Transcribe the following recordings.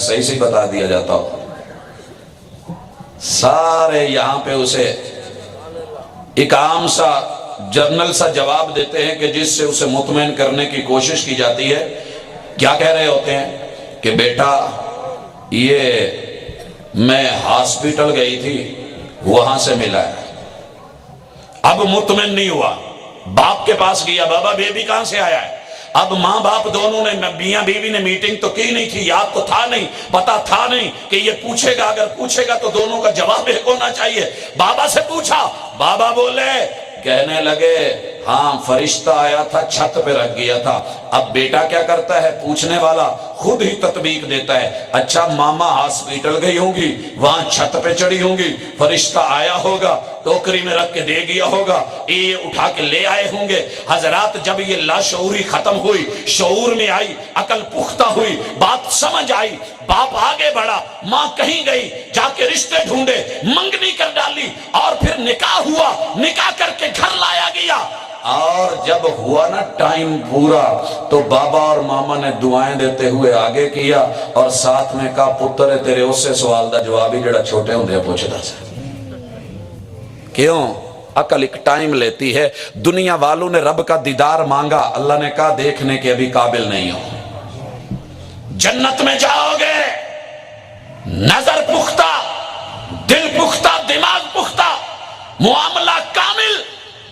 صحیح سے بتا دیا جاتا ہو، سارے یہاں پہ اسے ایک عام سا جرنل سا جواب دیتے ہیں کہ جس سے اسے مطمئن کرنے کی کوشش کی جاتی ہے۔ کیا کہہ رہے ہوتے ہیں کہ بیٹا یہ میں ہاسپٹل گئی تھی وہاں سے ملا ہے۔ اب مطمئن نہیں ہوا، باپ کے پاس گیا، بابا بیبی کہاں سے آیا ہے؟ اب ماں باپ دونوں نے، میاں بیوی نے میٹنگ تو کی نہیں تھی، یاد تو تھا نہیں، پتا تھا نہیں کہ یہ پوچھے گا، اگر پوچھے گا تو دونوں کا جواب ایک ہونا چاہیے۔ بابا سے پوچھا، بابا بولے، کہنے لگے ہاں فرشتہ آیا تھا چھت پہ رکھ گیا تھا۔ اب بیٹا کیا کرتا ہے؟ پوچھنے والا خود ہی تطبیق دیتا ہے، اچھا ماما ہاسپٹل گئی ہوں گی، وہاں چھت پہ چڑھی ہوں گی، فرشتہ آیا ہوگا، ٹوکری میں رکھ کے دے گیا ہوگا، یہ اٹھا کے لے آئے ہوں گے۔ حضرات جب یہ لاشعوری ختم ہوئی، شعور میں آئی، عقل پختہ ہوئی، بات سمجھ آئی، باپ آگے بڑھا، ماں کہیں گئی، جا کے رشتے ڈھونڈے، منگنی کر ڈالی، اور پھر نکاح ہوا، نکاح کر کے گھر لایا گیا۔ اور جب ہوا نا ٹائم پورا تو بابا اور ماما نے دعائیں دیتے ہوئے آگے کیا اور ساتھ میں کہا پتر ہے تیرے اس سے سوال دا جواب ہی جڑا چھوٹے ہوں دے پوچھتا سے۔ کیوں؟ عقل ایک ٹائم لیتی ہے۔ دنیا والوں نے رب کا دیدار مانگا، اللہ نے کہا دیکھنے کے ابھی قابل نہیں ہو، جنت میں جاؤ گے، نظر پختہ، دل پختہ، دماغ پختہ، معاملہ کامل،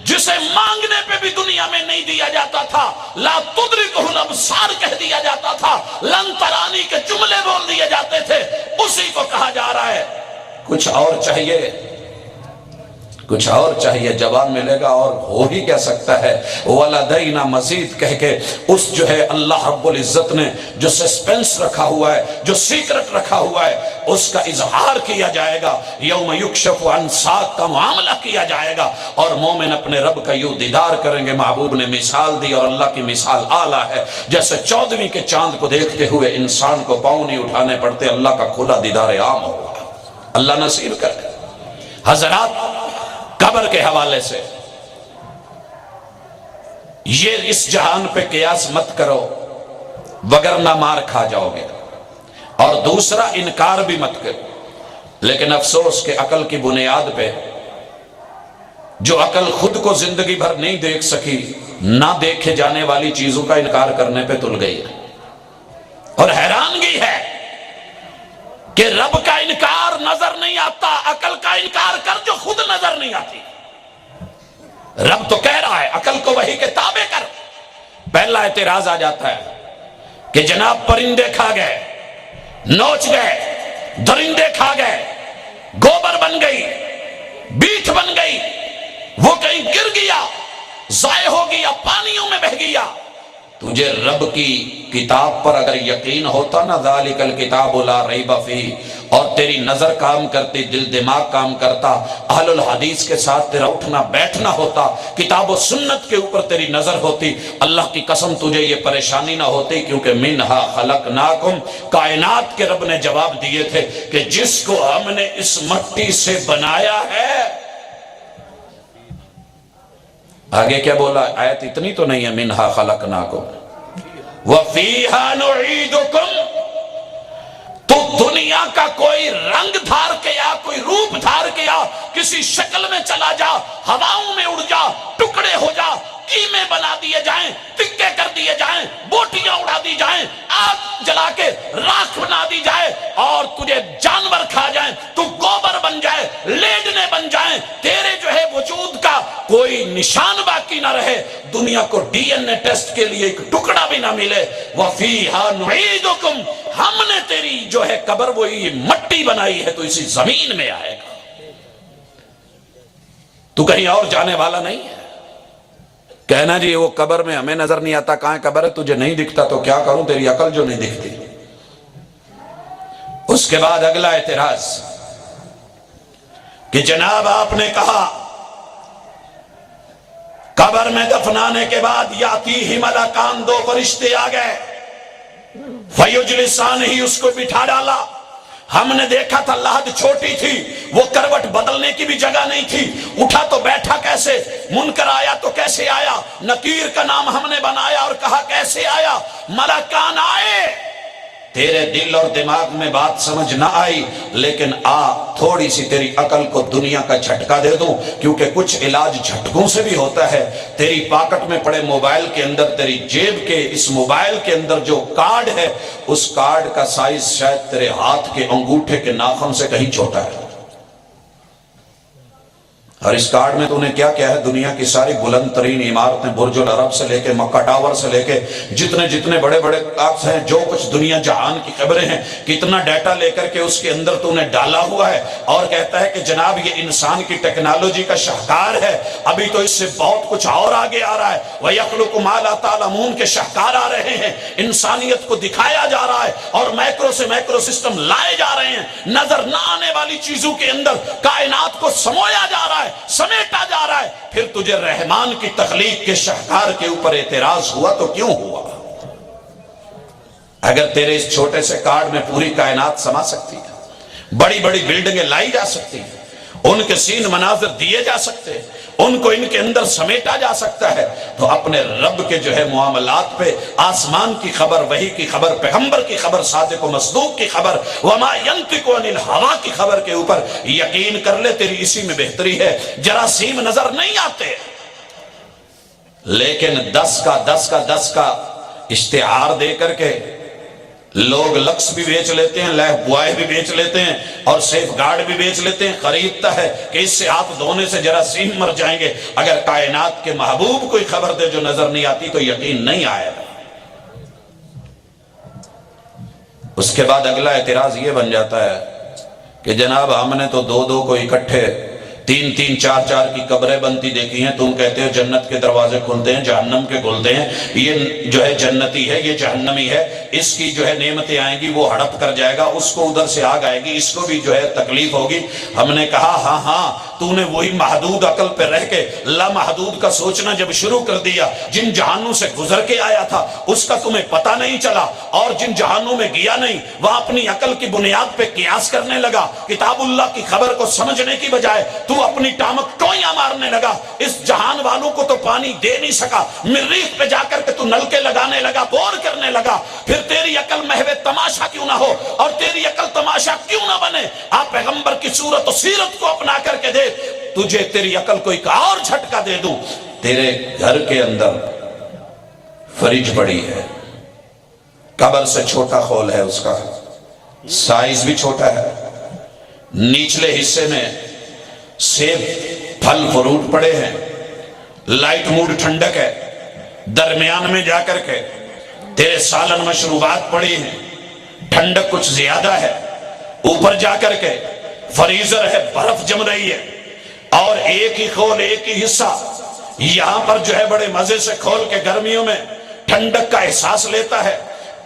جسے مانگنے پہ بھی دنیا میں نہیں دیا جاتا تھا، لا تدرکہ الابصار کہہ دیا جاتا تھا، لن ترانی کے جملے بول دیے جاتے تھے، اسی کو کہا جا رہا ہے کچھ اور چاہیے، کچھ اور چاہیے، جواب ملے گا اور ہو ہی کیا سکتا ہے۔ وَلَدَيْنَا مزید کہہ کے اس جو ہے اللہ رب العزت نے جو سسپنس رکھا ہوا ہے، جو سیکرٹ رکھا ہوا ہے، اس کا اظہار کیا جائے گا، یوم یکشف عن ساق کا معاملہ کیا جائے گا، اور مومن اپنے رب کا یوں دیدار کریں گے۔ محبوب نے مثال دی اور اللہ کی مثال اعلیٰ ہے، جیسے 14ویں کے چاند کو دیکھتے ہوئے انسان کو پاؤں نہیں اٹھانے پڑتے، اللہ کا کھلا دیدار عام ہوگا، اللہ نصیب کرے۔ حضرات قبر کے حوالے سے یہ اس جہان پہ قیاس مت کرو وگرنہ مار کھا جاؤ گے، اور دوسرا انکار بھی مت کرو۔ لیکن افسوس کہ عقل کی بنیاد پہ جو عقل خود کو زندگی بھر نہیں دیکھ سکی، نہ دیکھے جانے والی چیزوں کا انکار کرنے پہ تل گئی ہے، اور حیرانگی ہے کہ رب کا انکار نظر نہیں آتا، عقل کا انکار کر جو خود نظر نہیں آتی۔ رب تو کہہ رہا ہے عقل کو وحی کے تابع کر، پہلا اعتراض آ جاتا ہے کہ جناب پرندے کھا گئے، نوچ گئے، درندے کھا گئے، گوبر بن گئی، بیٹھ بن گئی، وہ کہیں گر گیا، ضائع ہو گیا، پانیوں میں بہہ گیا۔ تجھے رب کی کتاب پر اگر یقین ہوتا نا، ذالک الکتاب لا ریب فیہ، اور تیری نظر کام کرتی، دل دماغ کام کرتا، اہل الحدیث کے ساتھ تیرا اٹھنا بیٹھنا ہوتا، کتاب و سنت کے اوپر تیری نظر ہوتی، اللہ کی قسم تجھے یہ پریشانی نہ ہوتی، کیونکہ منہا خلقناکم، کائنات کے رب نے جواب دیے تھے کہ جس کو ہم نے اس مٹی سے بنایا ہے۔ آگے کیا بولا؟ آیت اتنی تو نہیں ہے، منہا خلقناکم وفیہا نعیدکم، تو دنیا کا کوئی رنگ دھار کے آ، کوئی روپ دھار کے آ، کسی شکل میں چلا جا، ہواؤں میں اڑ جا، ٹکڑے ہو جا، قیمے بنا دیے جائیں، ٹکے کر دیے جائیں، بوٹیاں اڑا دی جائیں، آگ جلا کے راکھ بنا دی جائے، اور تجھے جانور کھا جائیں، تو گوبر بن جائے، لیڈنے بن جائیں، تیرے جو ہے وجود کا کوئی نشان باقی نہ رہے، دنیا کو ڈی این اے ٹیسٹ کے لیے ایک ٹکڑا بھی نہ ملے، وَفِيهَا نُعِيدُكُمْ، ہم نے تیری جو ہے قبر وہی مٹی بنائی ہے تو اسی زمین میں آئے گا، تو کہیں اور جانے والا نہیں ہے۔ کہنا جی وہ قبر میں ہمیں نظر نہیں آتا، کہاں قبر ہے؟ تجھے نہیں دکھتا تو کیا کروں، تیری عقل جو نہیں دکھتی۔ اس کے بعد اگلا اعتراض کہ جناب آپ نے کہا قبر میں دفنانے کے بعد یاتیہ ملکان، دو فرشتے آ گئے، فیجلسان ہی، اس کو بٹھا ڈالا، ہم نے دیکھا تھا لحد چھوٹی تھی، وہ کروٹ بدلنے کی بھی جگہ نہیں تھی، اٹھا تو بیٹھا کیسے، منکر آیا تو کیسے آیا، نکیر کا نام ہم نے بنایا اور کہا کیسے آیا، ملکان آئے، تیرے دل اور دماغ میں بات سمجھ نہ آئی، لیکن تھوڑی سی تیری عقل کو دنیا کا جھٹکا دے دوں، کیونکہ کچھ علاج جھٹکوں سے بھی ہوتا ہے۔ تیری پاکٹ میں پڑے موبائل کے اندر، تیری جیب کے اس موبائل کے اندر جو کارڈ ہے، اس کارڈ کا سائز شاید تیرے ہاتھ کے انگوٹھے کے ناخن سے کہیں چھوٹا ہے، اور اس کارڈ میں تو نے کیا کیا ہے؟ دنیا کی ساری بلند ترین عمارتیں، برج العرب سے لے کے مکہ ٹاور سے لے کے جتنے بڑے بڑے کاغذ ہیں، جو کچھ دنیا جہان کی خبریں ہیں، کتنا ڈیٹا لے کر کے اس کے اندر تو نے ڈالا ہوا ہے، اور کہتا ہے کہ جناب یہ انسان کی ٹیکنالوجی کا شاہکار ہے، ابھی تو اس سے بہت کچھ اور آگے آ رہا ہے۔ وَيَخْلُقُ مَا لَا تَعْلَمُونَ کے شاہکار آ رہے ہیں، انسانیت کو دکھایا جا رہا ہے، اور میکرو سے میکرو سسٹم لائے جا رہے ہیں، نظر نہ آنے والی چیزوں کے اندر کائنات کو سمویا جا رہا ہے، سمیٹا جا رہا ہے۔ پھر تجھے رحمان کی تخلیق کے شاہکار کے اوپر اعتراض ہوا تو کیوں ہوا؟ اگر تیرے اس چھوٹے سے کارڈ میں پوری کائنات سما سکتی ہے، بڑی بڑی بلڈنگیں لائی جا سکتی ہیں، ان کے سین مناظر دیے جا سکتے ہیں، ان کو ان کے اندر سمیٹا جا سکتا ہے، تو اپنے رب کے جو ہے معاملات پہ، آسمان کی خبر، وحی کی خبر، پیغمبر کی خبر، صادق و مصدوق کی خبر، وما ينطق عن الهوى کی خبر کے اوپر یقین کر لے، تیری اسی میں بہتری ہے۔ جراثیم نظر نہیں آتے، لیکن 10 کا اشتہار دے کر کے لوگ لکس بھی بیچ لیتے ہیں، لائف بوائے بھی بیچ لیتے ہیں، اور سیف گارڈ بھی بیچ لیتے ہیں، خریدتا ہے کہ اس سے ہاتھ دھونے سے جراثیم مر جائیں گے۔ اگر کائنات کے محبوب کوئی خبر دے جو نظر نہیں آتی تو یقین نہیں آئے گا۔ اس کے بعد اگلا اعتراض یہ بن جاتا ہے کہ جناب ہم نے تو 2 کو اکٹھے 3 4 کی قبریں بنتی دیکھی ہیں، تم کہتے ہو جنت کے دروازے کھلتے ہیں، جہنم کے کھلتے ہیں، یہ جو ہے جنتی ہے، یہ جہنمی ہے، اس کی جو ہے نعمتیں آئیں گی، وہ ہڑپ کر جائے گا، اس کو ادھر سے آگ آئے گی، اس کو بھی جو ہے تکلیف ہوگی۔ ہم نے کہا ہاں تو نے وہی محدود عقل پہ رہ کے لامحدود کا سوچنا جب شروع کر دیا، جن جہانوں سے گزر کے آیا تھا اس کا تمہیں پتہ نہیں چلا، اور جن جہانوں میں گیا نہیں وہاں اپنی عقل کی بنیاد پہ قیاس کرنے لگا، کتاب اللہ کی خبر کو سمجھنے کی بجائے تو اپنی ٹامک ٹوئیاں مارنے لگا۔ اس جہان والوں کو تو پانی دے نہیں سکا، مریخ پہ جا کر کے تو نلکے لگانے لگا، بور کرنے لگا۔ پھر تیری عقل محو تماشا کیوں نہ ہو، اور تیری عقل تماشا کیوں نہ بنے؟ آپ پیغمبر کی صورت و سیرت کو اپنا کر کے دے، تجھے تیری عقل کو ایک اور جھٹکا دے دوں۔ تیرے گھر کے اندر فریج پڑی ہے، قبر سے چھوٹا خول ہے، اس کا سائز بھی چھوٹا ہے، نیچلے حصے میں سیب پھل فروٹ پڑے ہیں، لائٹ موڈ ٹھنڈک ہے، درمیان میں جا کر کے تیرے سالن مشروبات پڑی ہیں، ٹھنڈک کچھ زیادہ ہے، اوپر جا کر کے فریزر ہے، برف جم رہی ہے، اور ایک ہی خول، ایک ہی حصہ یہاں پر جو ہے بڑے مزے سے کھول کے گرمیوں میں ٹھنڈک کا احساس لیتا ہے،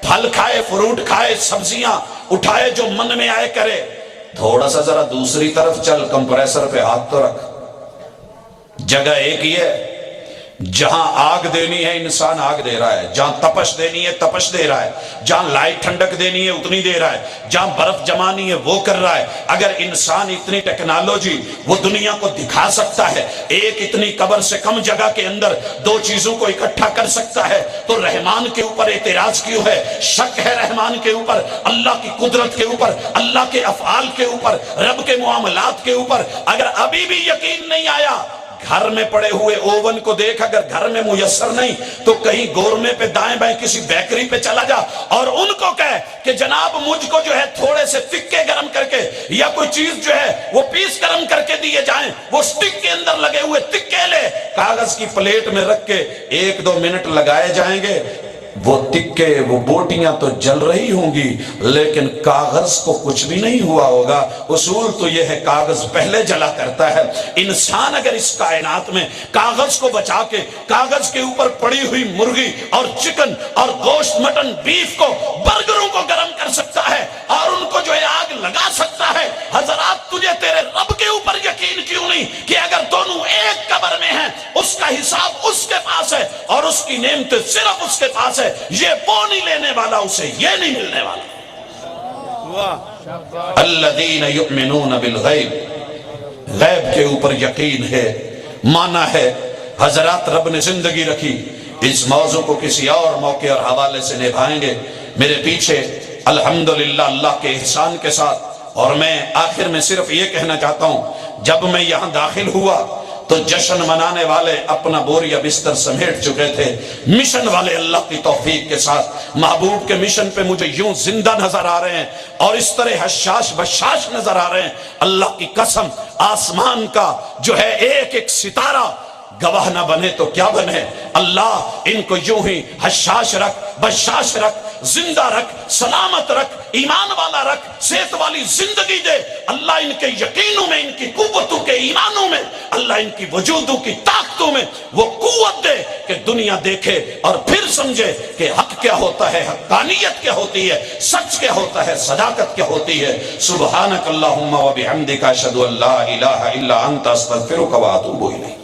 پھل کھائے، فروٹ کھائے، سبزیاں اٹھائے، جو من میں آئے کرے۔ تھوڑا سا ذرا دوسری طرف چل، کمپریسر پہ ہاتھ تو رکھ۔ جگہ ایک ہی ہے، جہاں آگ دینی ہے انسان آگ دے رہا ہے، جہاں تپش دینی ہے تپش دے رہا ہے، جہاں لائٹ ٹھنڈک دینی ہے اتنی دے رہا ہے، جہاں برف جمانی ہے وہ کر رہا ہے۔ اگر انسان اتنی ٹیکنالوجی وہ دنیا کو دکھا سکتا ہے، ایک اتنی قبر سے کم جگہ کے اندر 2 چیزوں کو اکٹھا کر سکتا ہے، تو رحمان کے اوپر اعتراض کیوں ہے؟ شک ہے رحمان کے اوپر، اللہ کی قدرت کے اوپر، اللہ کے افعال کے اوپر، رب کے معاملات کے اوپر۔ اگر ابھی بھی یقین نہیں آیا، گھر میں پڑے ہوئے اوون کو دیکھ، اگر گھر میں میسر نہیں تو کہیں گورمے پہ دائیں بائیں کسی بیکری پہ چلا جا اور ان کو کہے کہ جناب مجھ کو جو ہے تھوڑے سے تکے گرم کر کے، یا کوئی چیز جو ہے وہ پیس گرم کر کے دیے جائیں، وہ سٹک کے اندر لگے ہوئے تکے لے، کاغذ کی پلیٹ میں رکھ کے 1-2 منٹ لگائے جائیں گے، وہ تکے، وہ بوٹیاں تو جل رہی ہوں گی، لیکن کاغذ کو کچھ بھی نہیں ہوا ہوگا۔ اصول تو یہ ہے کاغذ پہلے جلا کرتا ہے۔ انسان اگر اس کائنات میں کاغذ کو بچا کے کاغذ کے اوپر پڑی ہوئی مرغی اور چکن اور گوشت، مٹن، بیف کو، برگروں کو گرم کر سکتا ہے اور ان کو جو ہے آگ لگا سکتا ہے، حضرات تجھے تیرے رب کے اوپر یقین کیوں نہیں کہ اگر دونوں ایک قبر میں ہیں، اس کا حساب اس کے پاس ہے اور اس کی نعمتیں صرف اس کے پاس ہے، یہ وہ نہیں لینے والا، اسے یہ نہیں ملنے والا۔ الذین یؤمنون بالغیب، غیب کے اوپر یقین ہے، مانا ہے۔ حضرات رب نے زندگی رکھی، اس موضوع کو کسی اور موقع اور حوالے سے نبھائیں گے۔ میرے پیچھے الحمدللہ اللہ کے احسان کے ساتھ۔ اور میں آخر میں صرف یہ کہنا چاہتا ہوں، جب میں یہاں داخل ہوا تو جشن منانے والے اپنا بوریا بستر سمیٹ چکے تھے، مشن والے اللہ کی توفیق کے ساتھ محبوب کے مشن پہ مجھے یوں زندہ نظر آ رہے ہیں اور اس طرح حشاش بشاش نظر آ رہے ہیں۔ اللہ کی قسم، آسمان کا جو ہے ایک ایک ستارہ گواہ نہ بنے تو کیا بنے، اللہ ان کو یوں ہی حشاش رکھ، بشاش رکھ، زندہ رکھ، سلامت رکھ، ایمان والا رکھ، صحت والی زندگی دے۔ اللہ ان کے یقینوں میں، ان کی قوتوں کے ایمانوں میں، اللہ ان کی وجودوں کی طاقتوں میں وہ قوت دے کہ دنیا دیکھے اور پھر سمجھے کہ حق کیا ہوتا ہے، حقانیت کیا ہوتی ہے، سچ کیا ہوتا ہے، صداقت کیا ہوتی ہے۔ سبحانک اللہم و بحمدک اشہد ان لا الہ الا انت استغفرک و اتوب الیک۔